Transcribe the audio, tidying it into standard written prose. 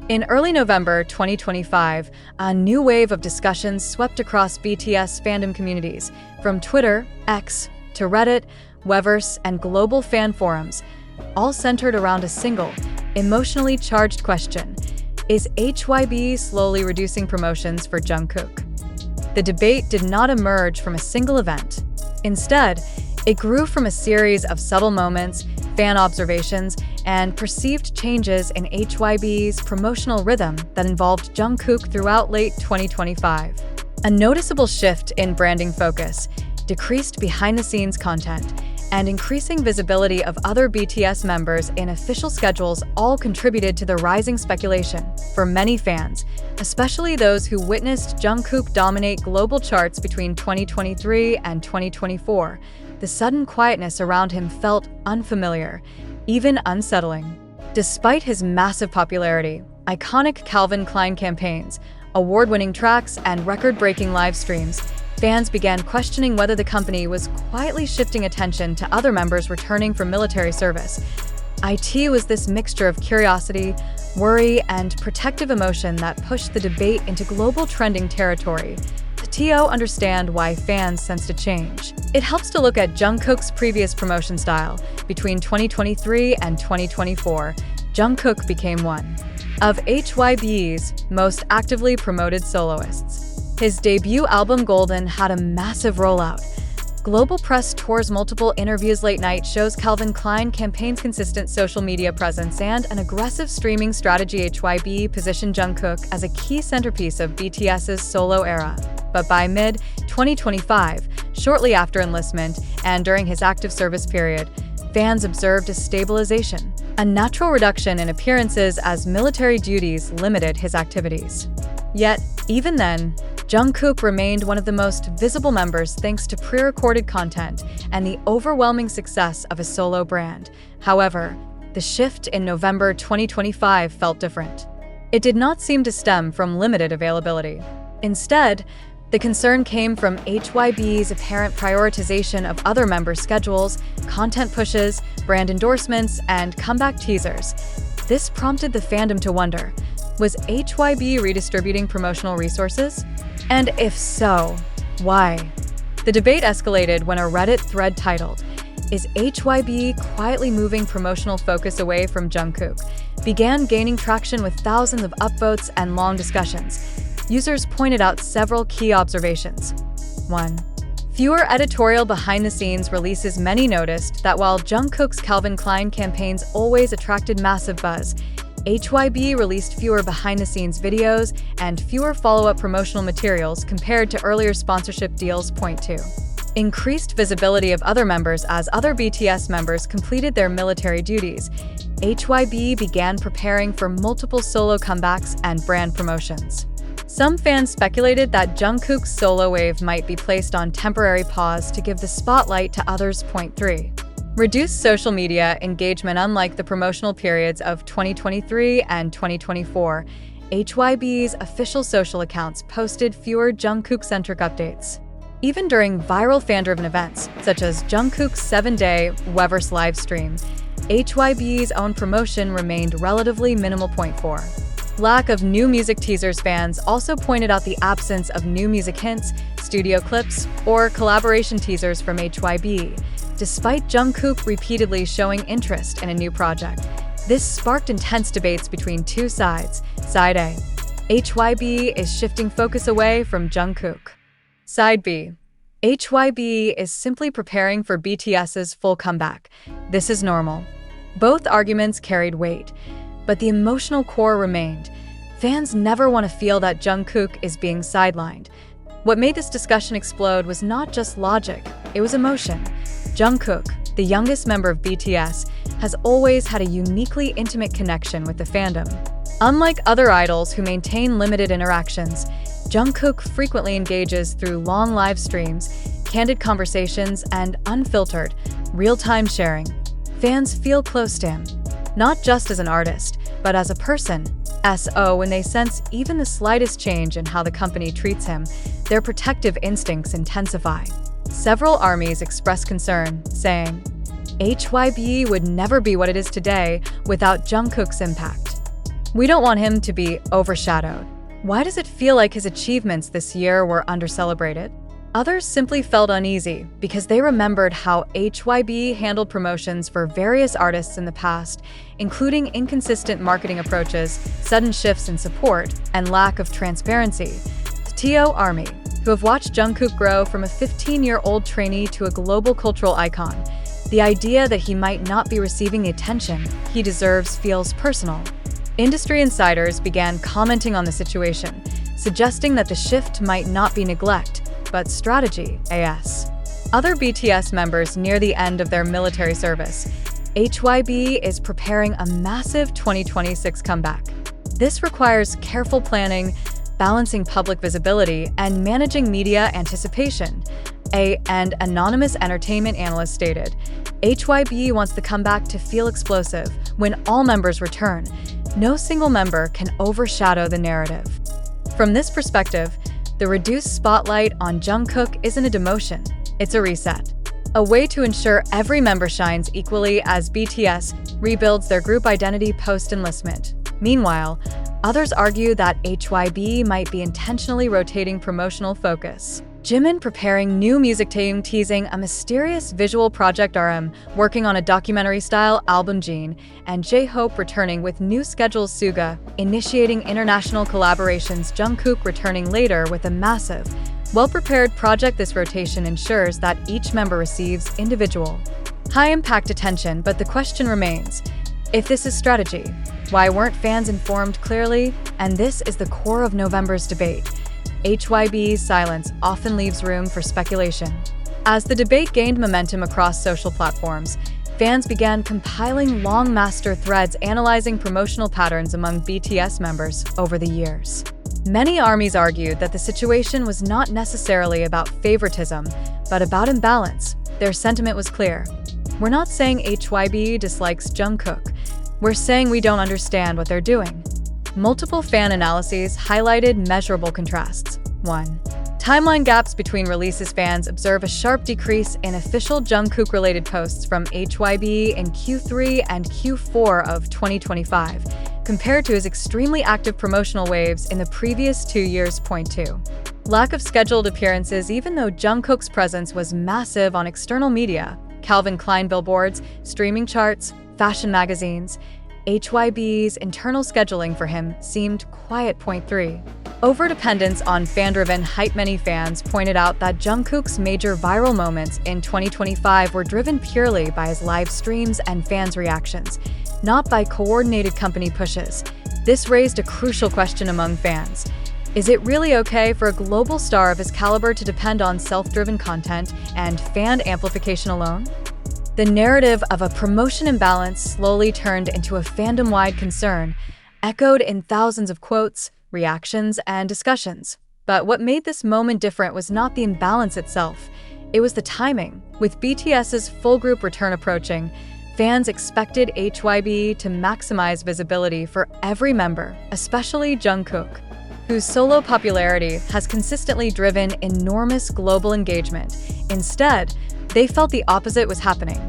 In early November 2025, a new wave of discussions swept across BTS fandom communities, from Twitter, X, to Reddit, Weverse, and global fan forums, all centered around a single, emotionally charged question: is HYBE slowly reducing promotions for Jungkook? The debate did not emerge from a single event. Instead, it grew from a series of subtle moments, fan observations, and perceived changes in HYBE's promotional rhythm that involved Jungkook throughout late 2025. A noticeable shift in branding focus, decreased behind-the-scenes content, and increasing visibility of other BTS members in official schedules all contributed to the rising speculation. For many fans, especially those who witnessed Jungkook dominate global charts between 2023 and 2024, the sudden quietness around him felt unfamiliar, even unsettling. Despite his massive popularity, iconic Calvin Klein campaigns, award-winning tracks, and record-breaking live streams, fans began questioning whether the company was quietly shifting attention to other members returning from military service. It was this mixture of curiosity, worry, and protective emotion that pushed the debate into global trending territory. To understand why fans sensed a change, it helps to look at Jungkook's previous promotion style. Between 2023 and 2024, Jungkook became one of HYBE's most actively promoted soloists. His debut album Golden had a massive rollout. Global press tours, multiple interviews, late-night shows, Calvin Klein campaigns, consistent social media presence, and an aggressive streaming strategy. HYBE positioned Jungkook as a key centerpiece of BTS's solo era. But by mid-2025, shortly after enlistment and during his active service period, fans observed a stabilization, a natural reduction in appearances as military duties limited his activities. Yet, even then, Jungkook remained one of the most visible members thanks to pre-recorded content and the overwhelming success of his solo brand. However, the shift in November 2025 felt different. It did not seem to stem from limited availability. Instead, the concern came from HYBE's apparent prioritization of other members' schedules, content pushes, brand endorsements, and comeback teasers. This prompted the fandom to wonder, was HYBE redistributing promotional resources? And if so, why? The debate escalated when a Reddit thread titled, "Is HYBE quietly moving promotional focus away from Jungkook?" began gaining traction with thousands of upvotes and long discussions. Users pointed out several key observations. 1. Fewer editorial behind-the-scenes releases. Many noticed that while Jungkook's Calvin Klein campaigns always attracted massive buzz, HYBE released fewer behind-the-scenes videos and fewer follow-up promotional materials compared to earlier sponsorship deals. Point 2. Increased visibility of other members. As other BTS members completed their military duties, HYBE began preparing for multiple solo comebacks and brand promotions. Some fans speculated that Jungkook's solo wave might be placed on temporary pause to give the spotlight to others. Point 3. Reduced social media engagement. Unlike the promotional periods of 2023 and 2024, HYBE's official social accounts posted fewer Jungkook-centric updates. Even during viral fan-driven events, such as Jungkook's 7-day Weverse live stream, HYBE's own promotion remained relatively minimal. Point 4. Lack of new music teasers. Fans also pointed out the absence of new music hints, studio clips, or collaboration teasers from HYBE. Despite Jungkook repeatedly showing interest in a new project, this sparked intense debates between two sides. Side A: HYBE is shifting focus away from Jungkook. Side B: HYBE is simply preparing for BTS's full comeback. This is normal. Both arguments carried weight, but the emotional core remained. Fans never want to feel that Jungkook is being sidelined. What made this discussion explode was not just logic, it was emotion. Jungkook, the youngest member of BTS, has always had a uniquely intimate connection with the fandom. Unlike other idols who maintain limited interactions, Jungkook frequently engages through long live streams, candid conversations, and unfiltered, real-time sharing. Fans feel close to him, not just as an artist, but as a person. When they sense even the slightest change in how the company treats him, their protective instincts intensify. Several armies expressed concern, saying, HYBE would never be what it is today without Jungkook's impact. We don't want him to be overshadowed. Why does it feel like his achievements this year were undercelebrated? Others simply felt uneasy because they remembered how HYBE handled promotions for various artists in the past, including inconsistent marketing approaches, sudden shifts in support, and lack of transparency. The TO Army, who have watched Jungkook grow from a 15-year-old trainee to a global cultural icon, the idea that he might not be receiving the attention he deserves feels personal. Industry insiders began commenting on the situation, suggesting that the shift might not be neglect, but strategy, AS. Other BTS members near the end of their military service, HYBE is preparing a massive 2026 comeback. This requires careful planning, balancing public visibility, and managing media anticipation. An anonymous entertainment analyst stated, HYBE wants the comeback to feel explosive when all members return. No single member can overshadow the narrative. From this perspective, the reduced spotlight on Jungkook isn't a demotion, it's a reset. A way to ensure every member shines equally as BTS rebuilds their group identity post-enlistment. Meanwhile, others argue that HYBE might be intentionally rotating promotional focus. Jimin preparing new music teasing a mysterious visual project working on a documentary-style album Jin, and J-Hope returning with new schedules Suga, initiating international collaborations Jungkook returning later with a massive, well-prepared project. This rotation ensures that each member receives individual, high-impact attention, but the question remains, if this is strategy, why weren't fans informed clearly? And this is the core of November's debate. HYBE's silence often leaves room for speculation. As the debate gained momentum across social platforms, fans began compiling long master threads analyzing promotional patterns among BTS members over the years. Many armies argued that the situation was not necessarily about favoritism, but about imbalance. Their sentiment was clear. We're not saying HYBE dislikes Jungkook. We're saying we don't understand what they're doing. Multiple fan analyses highlighted measurable contrasts. 1. Timeline gaps between releases. Fans observe a sharp decrease in official Jungkook-related posts from HYBE in Q3 and Q4 of 2025, compared to his extremely active promotional waves in the previous 2 years. 2. Lack of scheduled appearances. Even though Jungkook's presence was massive on external media, Calvin Klein billboards, streaming charts, fashion magazines, HYBE's internal scheduling for him seemed quiet. 3. Overdependence on fan-driven hype. Many fans pointed out that Jungkook's major viral moments in 2025 were driven purely by his live streams and fans' reactions, not by coordinated company pushes. This raised a crucial question among fans. Is it really okay for a global star of his caliber to depend on self-driven content and fan amplification alone? The narrative of a promotion imbalance slowly turned into a fandom-wide concern, echoed in thousands of quotes, reactions, and discussions. But what made this moment different was not the imbalance itself, it was the timing. With BTS's full group return approaching, fans expected HYBE to maximize visibility for every member, especially Jungkook, whose solo popularity has consistently driven enormous global engagement. Instead, they felt the opposite was happening.